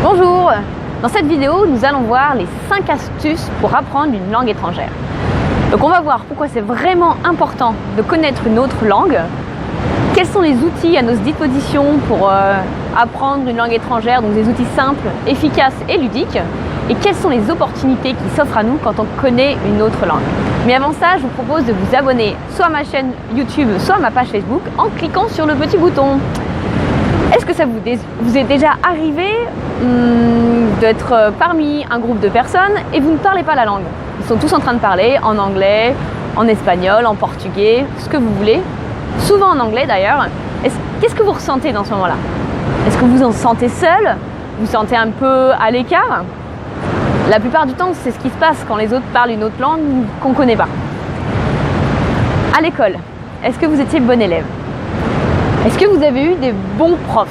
Bonjour! Dans cette vidéo, nous allons voir les 5 astuces pour apprendre une langue étrangère. Donc on va voir pourquoi c'est vraiment important de connaître une autre langue, quels sont les outils à notre disposition pour apprendre une langue étrangère, donc des outils simples, efficaces et ludiques, et quelles sont les opportunités qui s'offrent à nous quand on connaît une autre langue. Mais avant ça, je vous propose de vous abonner soit à ma chaîne YouTube, soit à ma page Facebook en cliquant sur le petit bouton. Est-ce que ça vous est déjà arrivé d'être parmi un groupe de personnes et vous ne parlez pas la langue? Ils sont tous en train de parler en anglais, en espagnol, en portugais, ce que vous voulez, souvent en anglais d'ailleurs. Qu'est-ce que vous ressentez dans ce moment-là? Est-ce que vous en sentez seul? Vous sentez un peu à l'écart? La plupart du temps, c'est ce qui se passe quand les autres parlent une autre langue qu'on ne connaît pas. À l'école, est-ce que vous étiez bon élève? Est-ce que vous avez eu des bons profs?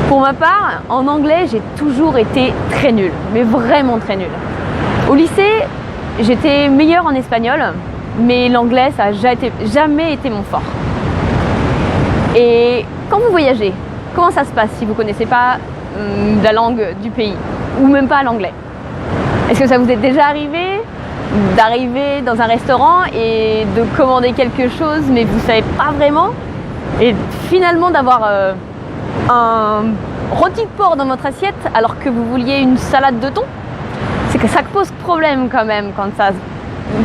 Pour ma part, en anglais, j'ai toujours été très nulle, mais vraiment très nulle. Au lycée, j'étais meilleure en espagnol, mais l'anglais, ça n'a jamais été mon fort. Et quand vous voyagez, comment ça se passe si vous ne connaissez pas la langue du pays, ou même pas l'anglais? Est-ce que ça vous est déjà arrivé d'arriver dans un restaurant et de commander quelque chose, mais vous ne savez pas vraiment? Et finalement d'avoir un rôti de porc dans votre assiette alors que vous vouliez une salade de thon? C'est que ça pose problème quand même quand ça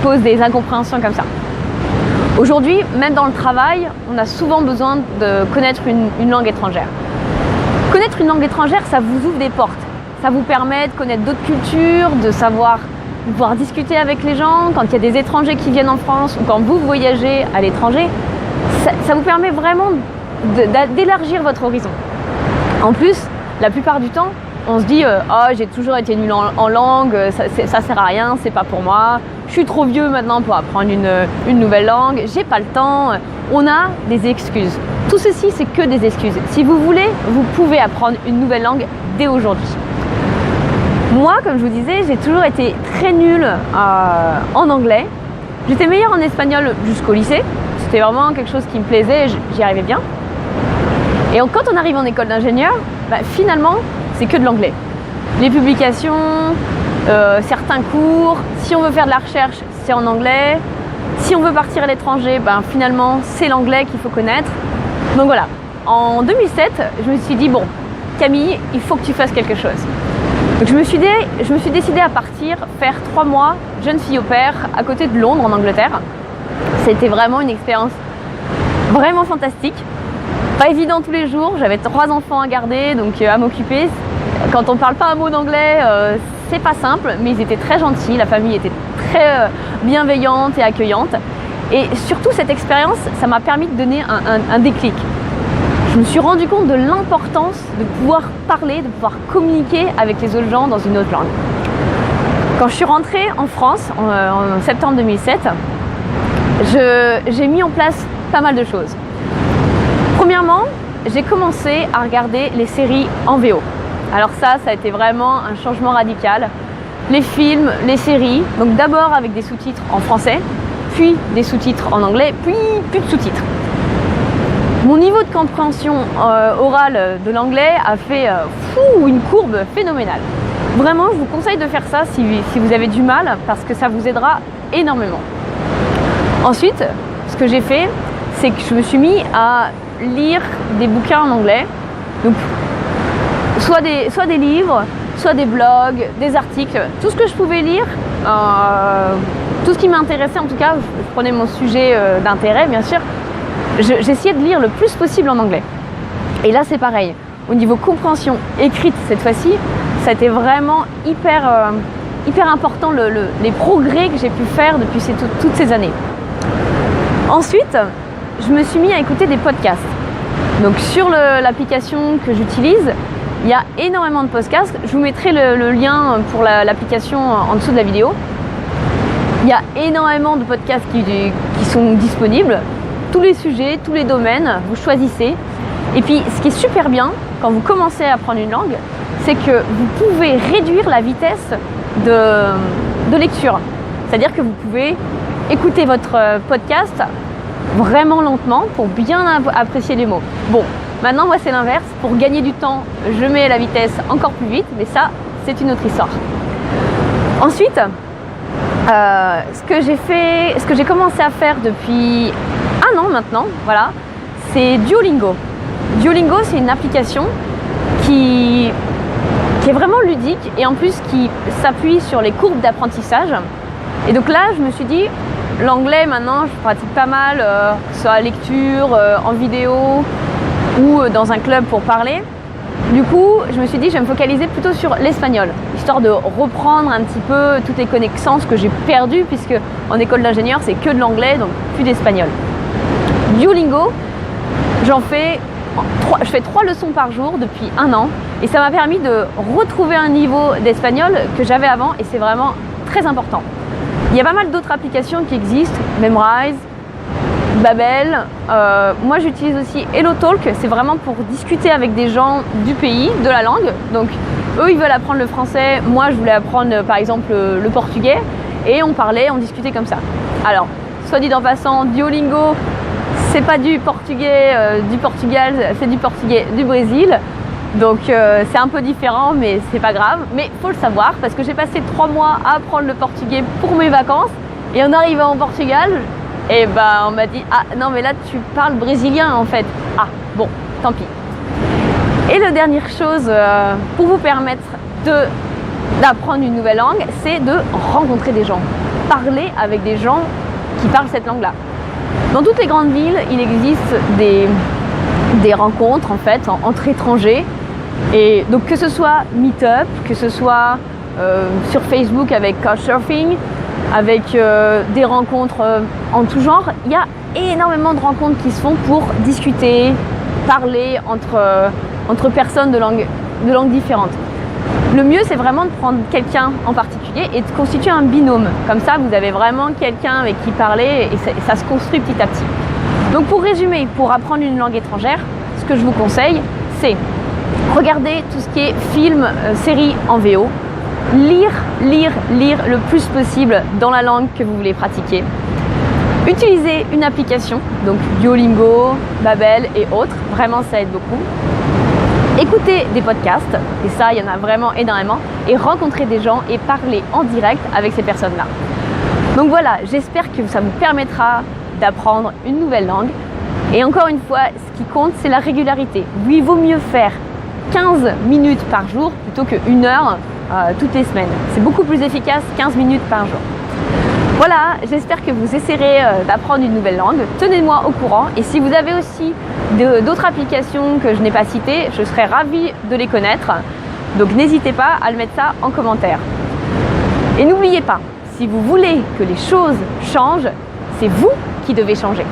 pose des incompréhensions comme ça. Aujourd'hui, même dans le travail, on a souvent besoin de connaître une langue étrangère. Connaître une langue étrangère, ça vous ouvre des portes. Ça vous permet de connaître d'autres cultures, de pouvoir discuter avec les gens quand il y a des étrangers qui viennent en France ou quand vous voyagez à l'étranger. Ça vous permet vraiment d'élargir votre horizon. En plus, la plupart du temps, on se dit oh, j'ai toujours été nul en langue, ça sert à rien, c'est pas pour moi, je suis trop vieux maintenant pour apprendre une nouvelle langue, j'ai pas le temps. On a des excuses. Tout ceci, c'est que des excuses. Si vous voulez, vous pouvez apprendre une nouvelle langue dès aujourd'hui. Moi, comme je vous disais, j'ai toujours été très nulle en anglais. J'étais meilleure en espagnol jusqu'au lycée. C'était vraiment quelque chose qui me plaisait, j'y arrivais bien. Et quand on arrive en école d'ingénieur, finalement, c'est que de l'anglais. Les publications, certains cours, si on veut faire de la recherche, c'est en anglais. Si on veut partir à l'étranger, finalement, c'est l'anglais qu'il faut connaître. Donc voilà, en 2007, je me suis dit, bon, Camille, il faut que tu fasses quelque chose. Donc je me suis décidée à partir faire 3 mois jeune fille au pair à côté de Londres, en Angleterre. C'était vraiment une expérience vraiment fantastique. Pas évident tous les jours, j'avais 3 enfants à garder, donc à m'occuper. Quand on ne parle pas un mot d'anglais, c'est pas simple, mais ils étaient très gentils, la famille était très bienveillante et accueillante. Et surtout, cette expérience, ça m'a permis de donner un déclic. Je me suis rendu compte de l'importance de pouvoir parler, de pouvoir communiquer avec les autres gens dans une autre langue. Quand je suis rentrée en France, en septembre 2007, j'ai mis en place pas mal de choses. Premièrement, j'ai commencé à regarder les séries en VO. Alors ça a été vraiment un changement radical. Les films, les séries, donc d'abord avec des sous-titres en français, puis des sous-titres en anglais, puis plus de sous-titres. Mon niveau de compréhension orale de l'anglais a fait une courbe phénoménale. Vraiment, je vous conseille de faire ça si vous avez du mal, parce que ça vous aidera énormément. Ensuite, ce que j'ai fait, c'est que je me suis mis à lire des bouquins en anglais. Donc, soit des livres, soit des blogs, des articles, tout ce que je pouvais lire, tout ce qui m'intéressait en tout cas, je prenais mon sujet d'intérêt bien sûr, j'essayais de lire le plus possible en anglais. Et là c'est pareil, au niveau compréhension écrite cette fois-ci, ça a été vraiment hyper important les progrès que j'ai pu faire depuis toutes ces années. Ensuite, je me suis mis à écouter des podcasts. Donc sur l'application que j'utilise, il y a énormément de podcasts. Je vous mettrai le lien pour l'application en dessous de la vidéo. Il y a énormément de podcasts qui sont disponibles. Tous les sujets, tous les domaines, vous choisissez. Et puis ce qui est super bien quand vous commencez à apprendre une langue, c'est que vous pouvez réduire la vitesse de lecture. C'est-à-dire que vous pouvez écouter votre podcast vraiment lentement pour bien apprécier les mots. Bon, Maintenant, moi, c'est l'inverse. Pour gagner du temps, je mets la vitesse encore plus vite, mais ça, c'est une autre histoire. Ensuite, ce que j'ai commencé à faire depuis 1 an maintenant, voilà, c'est Duolingo. Duolingo, c'est une application qui est vraiment ludique et en plus qui s'appuie sur les courbes d'apprentissage. Et donc là, je me suis dit, l'anglais maintenant, je pratique pas mal, que ce soit à lecture, en vidéo ou dans un club pour parler. Du coup, je me suis dit, je vais me focaliser plutôt sur l'espagnol, histoire de reprendre un petit peu toutes les connaissances que j'ai perdues, puisque en école d'ingénieur, c'est que de l'anglais, donc plus d'espagnol. Duolingo, je fais 3 leçons par jour depuis 1 an, et ça m'a permis de retrouver un niveau d'espagnol que j'avais avant, et c'est vraiment très important. Il y a pas mal d'autres applications qui existent, Memrise, Babbel. Moi, j'utilise aussi HelloTalk. C'est vraiment pour discuter avec des gens du pays, de la langue. Donc, eux, ils veulent apprendre le français. Moi, je voulais apprendre, par exemple, le portugais. Et on parlait, on discutait comme ça. Alors, soit dit en passant, Duolingo, c'est pas du portugais du Portugal, c'est du portugais du Brésil. Donc, c'est un peu différent, mais c'est pas grave. Mais il faut le savoir, parce que j'ai passé 3 mois à apprendre le portugais pour mes vacances. Et en arrivant au Portugal, et ben on m'a dit « Ah non mais là tu parles brésilien en fait ». Ah bon, tant pis. Et la dernière chose pour vous permettre d'apprendre une nouvelle langue, c'est de rencontrer des gens. Parler avec des gens qui parlent cette langue-là. Dans toutes les grandes villes, il existe des rencontres en fait entre étrangers. Et donc que ce soit Meetup, que ce soit sur Facebook avec Couchsurfing, avec des rencontres en tout genre, il y a énormément de rencontres qui se font pour discuter, parler entre personnes de langues différentes. Le mieux, c'est vraiment de prendre quelqu'un en particulier et de constituer un binôme. Comme ça, vous avez vraiment quelqu'un avec qui parler et ça se construit petit à petit. Donc pour résumer, pour apprendre une langue étrangère, ce que je vous conseille, c'est regarder tout ce qui est film, séries en VO, lire le plus possible dans la langue que vous voulez pratiquer. Utilisez une application, donc Duolingo, Babbel et autres, vraiment ça aide beaucoup. Écoutez des podcasts, et ça il y en a vraiment énormément, et rencontrer des gens et parler en direct avec ces personnes-là. Donc voilà, j'espère que ça vous permettra d'apprendre une nouvelle langue. Et encore une fois, ce qui compte, c'est la régularité. Oui, il vaut mieux faire 15 minutes par jour plutôt que 1 heure toutes les semaines. C'est beaucoup plus efficace, 15 minutes par jour. Voilà, j'espère que vous essaierez d'apprendre une nouvelle langue. Tenez-moi au courant. Et si vous avez aussi d'autres applications que je n'ai pas citées, je serais ravie de les connaître. Donc n'hésitez pas à le mettre ça en commentaire. Et n'oubliez pas, si vous voulez que les choses changent, c'est vous qui devez changer.